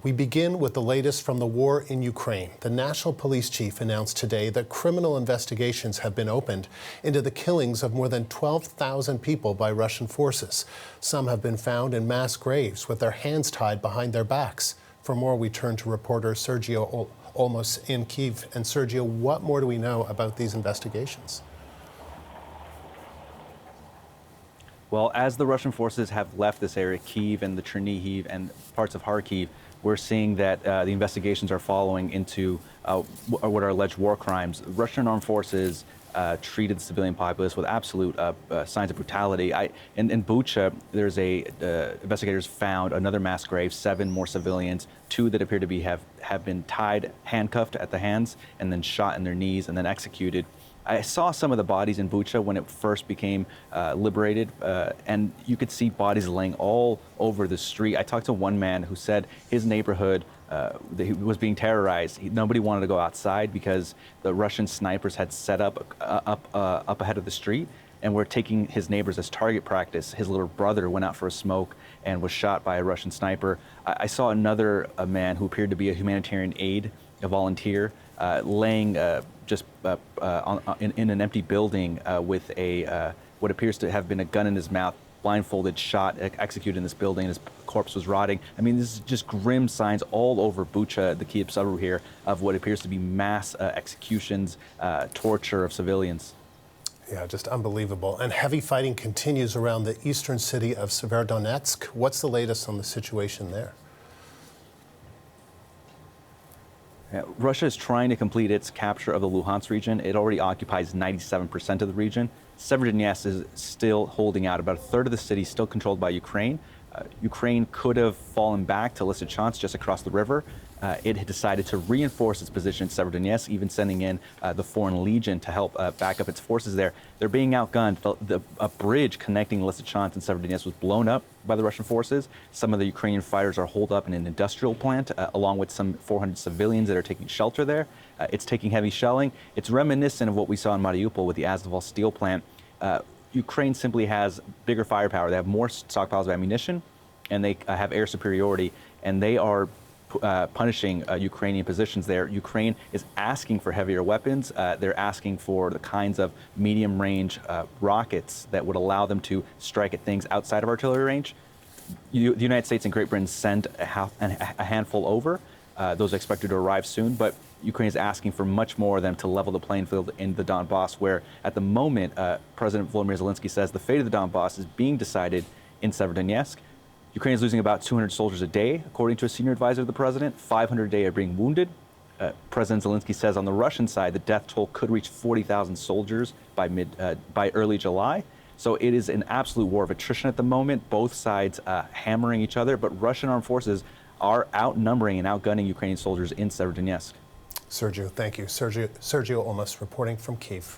We begin with the latest from the war in Ukraine. The National Police Chief announced today that criminal investigations have been opened into the killings of more than 12,000 people by Russian forces. Some have been found in mass graves with their hands tied behind their backs. For more, we turn to reporter Sergio Olmos in Kyiv. And Sergio, what more do we know about these investigations? Well, as the Russian forces have left this area, Kyiv and the Chernihiv and parts of Kharkiv, we're seeing that the investigations are following into what are alleged war crimes. Russian armed forces treated the civilian populace with absolute signs of brutality. In Bucha, there's investigators found another mass grave, 7 more civilians, 2 that appear to have been tied, handcuffed at the hands, and then shot in their knees and then executed. I saw some of the bodies in Bucha when it first became liberated, and you could see bodies laying all over the street. I talked to one man who said his neighborhood he was being terrorized. Nobody wanted to go outside because the Russian snipers had set up ahead of the street and were taking his neighbors as target practice. His little brother went out for a smoke and was shot by a Russian sniper. I saw another man who appeared to be a humanitarian aide, a volunteer, laying in an empty building with what appears to have been a gun in his mouth, blindfolded, shot, executed in this building. His corpse was rotting. I mean, this is just grim signs all over Bucha, the Kyiv suburb here, of what appears to be mass executions, torture of civilians. Yeah, just unbelievable. And heavy fighting continues around the eastern city of Severodonetsk. What's the latest on the situation there? Russia is trying to complete its capture of the Luhansk region. It already occupies 97% of the region. Severodonetsk is still holding out. About a third of the city is still controlled by Ukraine. Ukraine could have fallen back to Lysychansk just across the river. It had decided to reinforce its position in Severodonetsk, even sending in the Foreign Legion to help back up its forces there. They're being outgunned. A bridge connecting Lysychansk and Severodonetsk was blown up by the Russian forces. Some of the Ukrainian fighters are holed up in an industrial plant, along with some 400 civilians that are taking shelter there. It's taking heavy shelling. It's reminiscent of what we saw in Mariupol with the Azovstal steel plant. Ukraine simply has bigger firepower. They have more stockpiles of ammunition, and they have air superiority, and they are punishing Ukrainian positions there. Ukraine is asking for heavier weapons. They're asking for the kinds of medium-range rockets that would allow them to strike at things outside of artillery range. The United States and Great Britain send a handful over. Those are expected to arrive soon, but Ukraine is asking for much more of them to level the playing field in the Donbass, where at the moment, President Volodymyr Zelensky says the fate of the Donbass is being decided in Severodonetsk. Ukraine is losing about 200 soldiers a day, according to a senior advisor of the president. 500 a day are being wounded. President Zelensky says on the Russian side, the death toll could reach 40,000 soldiers by early July. So it is an absolute war of attrition at the moment, both sides hammering each other, but Russian armed forces are outnumbering and outgunning Ukrainian soldiers in Severodonetsk. Sergio, thank you. Sergio Olmos reporting from Kyiv.